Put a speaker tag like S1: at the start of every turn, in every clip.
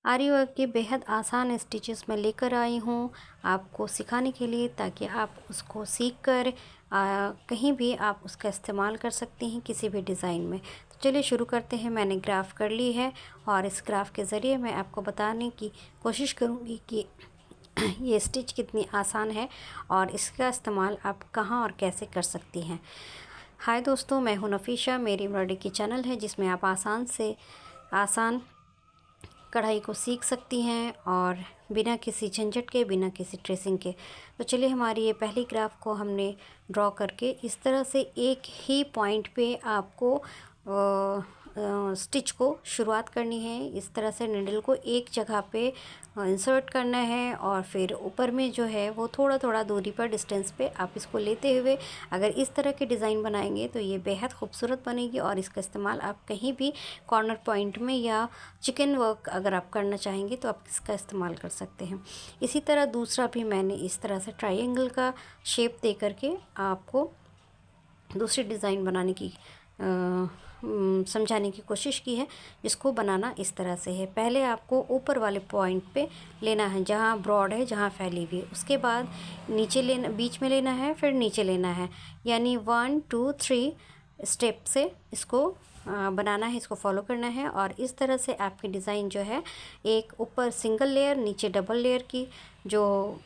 S1: आरी वर्क के बेहद आसान स्टिचेस मैं लेकर आई हूँ आपको सिखाने के लिए, ताकि आप उसको सीख कर कहीं भी आप उसका इस्तेमाल कर सकती हैं किसी भी डिज़ाइन में। तो चलिए शुरू करते हैं। मैंने ग्राफ कर ली है और इस ग्राफ के ज़रिए मैं आपको बताने की कोशिश करूँगी कि ये स्टिच कितनी आसान है और इसका इस्तेमाल आप कहाँ और कैसे कर सकती हैं। हाय दोस्तों, मैं हूँ नफ़ीशा। मेरी एम्ब्रॉयडरी की चैनल है जिसमें आप आसान से आसान कढ़ाई को सीख सकती हैं और बिना किसी झंझट के, बिना किसी ट्रेसिंग के। तो चलिए, हमारी ये पहली ग्राफ को हमने ड्रॉ करके इस तरह से एक ही पॉइंट पे आपको स्टिच को शुरुआत करनी है। इस तरह से निडल को एक जगह पे इंसर्ट करना है और फिर ऊपर में जो है वो थोड़ा थोड़ा दूरी पर, डिस्टेंस पे आप इसको लेते हुए अगर इस तरह की डिज़ाइन बनाएंगे तो ये बेहद खूबसूरत बनेगी। और इसका इस्तेमाल आप कहीं भी कॉर्नर पॉइंट में या चिकन वर्क अगर आप करना चाहेंगे तो आप इसका इस्तेमाल कर सकते हैं। इसी तरह दूसरा भी मैंने इस तरह से ट्रायंगल का शेप दे करके आपको दूसरी डिज़ाइन बनाने की समझाने की कोशिश की है, जिसको बनाना इस तरह से है। पहले आपको ऊपर वाले पॉइंट पे लेना है जहाँ ब्रॉड है, जहाँ फैली हुई है। उसके बाद नीचे लेना, बीच में लेना है, फिर नीचे लेना है। यानी 1 2 3 स्टेप से इसको बनाना है, इसको फॉलो करना है। और इस तरह से आपकी डिज़ाइन जो है, एक ऊपर सिंगल लेयर, नीचे डबल लेयर की जो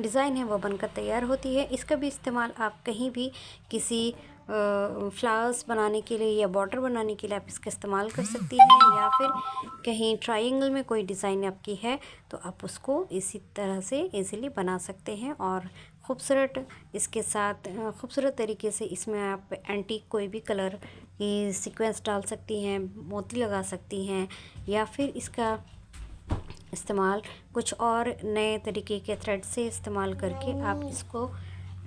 S1: डिज़ाइन है वो बनकर तैयार होती है। इसका भी इस्तेमाल आप कहीं भी किसी फ्लावर्स बनाने के लिए या बॉर्डर बनाने के लिए आप इसका इस्तेमाल कर सकती हैं, या फिर कहीं ट्रायंगल में कोई डिज़ाइन आपकी है तो आप उसको इसी तरह से इजीली बना सकते हैं। और ख़ूबसूरत इसके साथ खूबसूरत तरीके से इसमें आप एंटीक कोई भी कलर की सीक्वेंस डाल सकती हैं, मोती लगा सकती हैं, या फिर इसका इस्तेमाल कुछ और नए तरीके के थ्रेड से इस्तेमाल करके आप इसको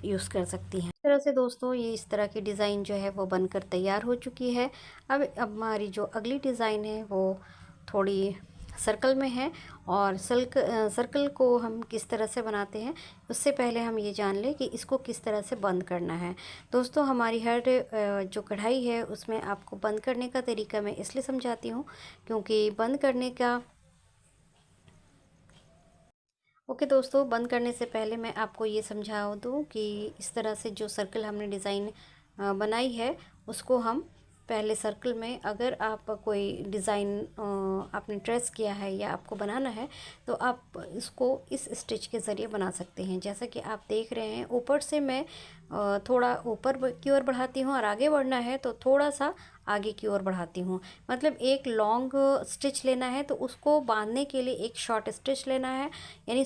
S1: यूज़ कर सकती हैं। इस तरह से दोस्तों, ये इस तरह की डिज़ाइन जो है वो बनकर तैयार हो चुकी है। अब हमारी जो अगली डिज़ाइन है वो थोड़ी सर्कल में है। और सर्कल को हम किस तरह से बनाते हैं उससे पहले हम ये जान लें कि इसको किस तरह से बंद करना है। दोस्तों, हमारी हर जो कढ़ाई है उसमें आपको बंद करने का तरीका मैं इसलिए समझाती हूँ क्योंकि बंद करने का ओके दोस्तों, बंद करने से पहले मैं आपको ये समझा दूँ कि इस तरह से जो सर्कल हमने डिज़ाइन बनाई है उसको हम पहले सर्कल में, अगर आप कोई डिज़ाइन आपने ट्रेस किया है या आपको बनाना है तो आप इसको इस स्टिच के ज़रिए बना सकते हैं। जैसा कि आप देख रहे हैं, ऊपर से मैं थोड़ा ऊपर की ओर बढ़ाती हूँ और आगे बढ़ना है तो थोड़ा सा आगे की ओर बढ़ाती हूँ। मतलब एक लॉन्ग स्टिच लेना है तो उसको बांधने के लिए एक शॉर्ट स्टिच लेना है, यानी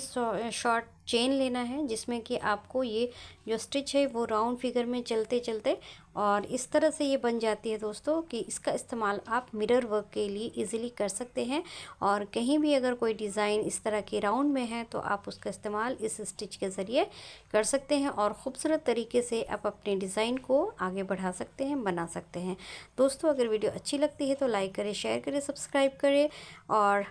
S1: शॉर्ट चेन लेना है, जिसमें कि आपको ये जो स्टिच है वो राउंड फिगर में चलते चलते और इस तरह से ये बन जाती है दोस्तों कि इसका इस्तेमाल आप मिरर वर्क के लिए इजीली कर सकते हैं। और कहीं भी अगर कोई डिज़ाइन इस तरह के राउंड में है तो आप उसका इस्तेमाल इस स्टिच के ज़रिए कर सकते हैं और ख़ूबसूरत तरीके से आप अपने डिज़ाइन को आगे बढ़ा सकते हैं, बना सकते हैं। दोस्तों, अगर वीडियो अच्छी लगती है तो लाइक करें, शेयर करें, सब्सक्राइब करें। और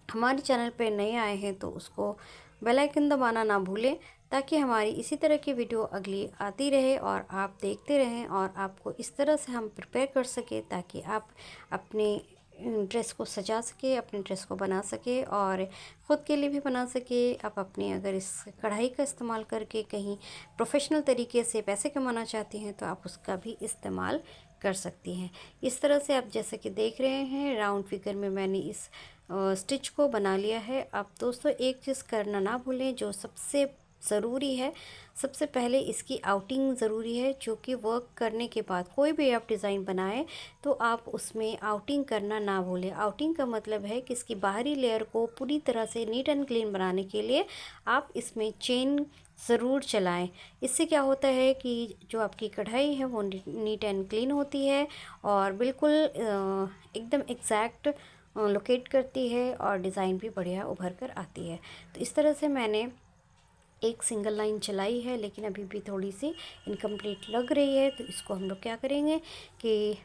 S1: हमारे चैनल पर नए आए हैं तो उसको बेल आइकन दबाना ना भूलें, ताकि हमारी इसी तरह की वीडियो अगली आती रहे और आप देखते रहें और आपको इस तरह से हम प्रिपेयर कर सकें ताकि आप अपने ड्रेस को सजा सके, अपने ड्रेस को बना सके और ख़ुद के लिए भी बना सके। आप अपनी अगर इस कढ़ाई का इस्तेमाल करके कहीं प्रोफेशनल तरीके से पैसे कमाना चाहती हैं तो आप उसका भी इस्तेमाल कर सकती हैं। इस तरह से आप जैसे कि देख रहे हैं, राउंड फिगर में मैंने इस स्टिच को बना लिया है। अब दोस्तों, एक चीज़ करना ना भूलें जो सबसे ज़रूरी है, सबसे पहले इसकी आउटिंग ज़रूरी है, जो कि वर्क करने के बाद कोई भी आप डिज़ाइन बनाएं तो आप उसमें आउटिंग करना ना भूलें। आउटिंग का मतलब है कि इसकी बाहरी लेयर को पूरी तरह से नीट एंड क्लीन बनाने के लिए आप इसमें चेन ज़रूर चलाएं। इससे क्या होता है कि जो आपकी कढ़ाई है वो नीट एंड क्लीन होती है और बिल्कुल एकदम एग्जैक्ट लोकेट करती है और डिज़ाइन भी बढ़िया उभर कर आती है। तो इस तरह से मैंने एक सिंगल लाइन चलाई है, लेकिन अभी भी थोड़ी सी इनकम्प्लीट लग रही है, तो इसको हम लोग क्या करेंगे कि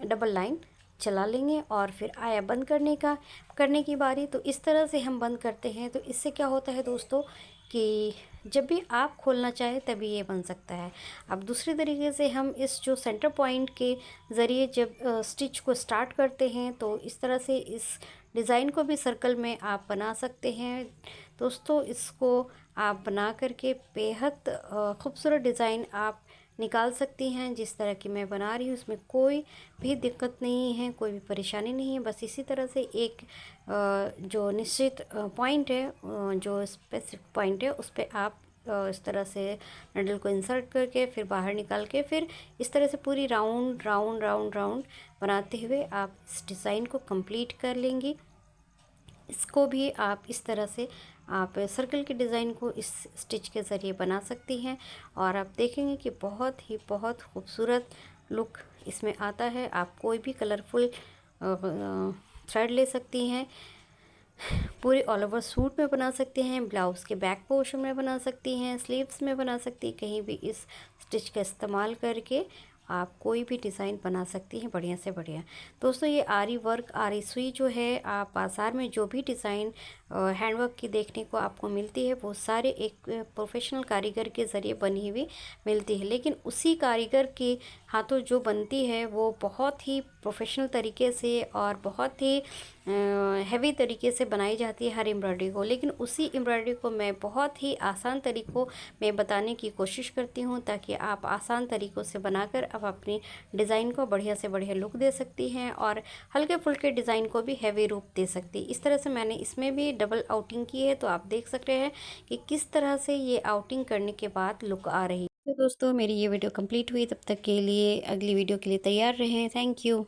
S1: डबल लाइन चला लेंगे और फिर आया बंद करने की बारी। तो इस तरह से हम बंद करते हैं। तो इससे क्या होता है दोस्तों कि जब भी आप खोलना चाहें तभी ये बन सकता है। अब दूसरी तरीके से हम इस जो सेंटर पॉइंट के ज़रिए जब स्टिच को स्टार्ट करते हैं तो इस तरह से इस डिज़ाइन को भी सर्कल में आप बना सकते हैं। दोस्तों इसको आप बना करके बेहद खूबसूरत डिज़ाइन आप निकाल सकती हैं। जिस तरह की मैं बना रही हूँ उसमें कोई भी दिक्कत नहीं है, कोई भी परेशानी नहीं है। बस इसी तरह से एक जो निश्चित पॉइंट है, जो स्पेसिफिक पॉइंट है, उस पर आप इस तरह से नडल को इंसर्ट करके फिर बाहर निकाल के फिर इस तरह से पूरी राउंड राउंड राउंड राउंड बनाते हुए आप इस डिज़ाइन को कंप्लीट कर लेंगी। इसको भी आप इस तरह से आप सर्कल के डिज़ाइन को इस स्टिच के ज़रिए बना सकती हैं और आप देखेंगे कि बहुत खूबसूरत लुक इसमें आता है। आप कोई भी कलरफुल थ्रेड ले सकती हैं, पूरे ऑल ओवर सूट में बना सकते हैं, ब्लाउज़ के बैक पोर्शन में बना सकती हैं, स्लीव्स में बना सकती हैं। कहीं भी इस स्टिच का इस्तेमाल करके आप कोई भी डिज़ाइन बना सकती हैं बढ़िया से बढ़िया। दोस्तों ये आरी वर्क, आरी सुई जो है, आप बाज़ार में जो भी डिज़ाइन हैंडवर्क की देखने को आपको मिलती है वो सारे एक प्रोफेशनल कारीगर के ज़रिए बनी हुई मिलती है, लेकिन उसी कारीगर के हाथों जो बनती है वो बहुत ही प्रोफेशनल तरीके से और बहुत ही हैवी तरीके से बनाई जाती है हर एम्ब्रॉयडरी को। लेकिन उसी एम्ब्रॉयडरी को मैं बहुत ही आसान तरीक़ों में बताने की कोशिश करती हूँ ताकि आप आसान तरीक़ों से बनाकर आप अपनी डिज़ाइन को बढ़िया से बढ़िया लुक दे सकती हैं और हल्के फुल्के डिज़ाइन को भी हैवी रूप दे सकती। इस तरह से मैंने इसमें भी डबल आउटिंग की है, तो आप देख सकते हैं कि किस तरह से ये आउटिंग करने के बाद लुक आ रही है। तो दोस्तों मेरी ये वीडियो कंप्लीट हुई, तब तक के लिए अगली वीडियो के लिए तैयार रहें। Thank you.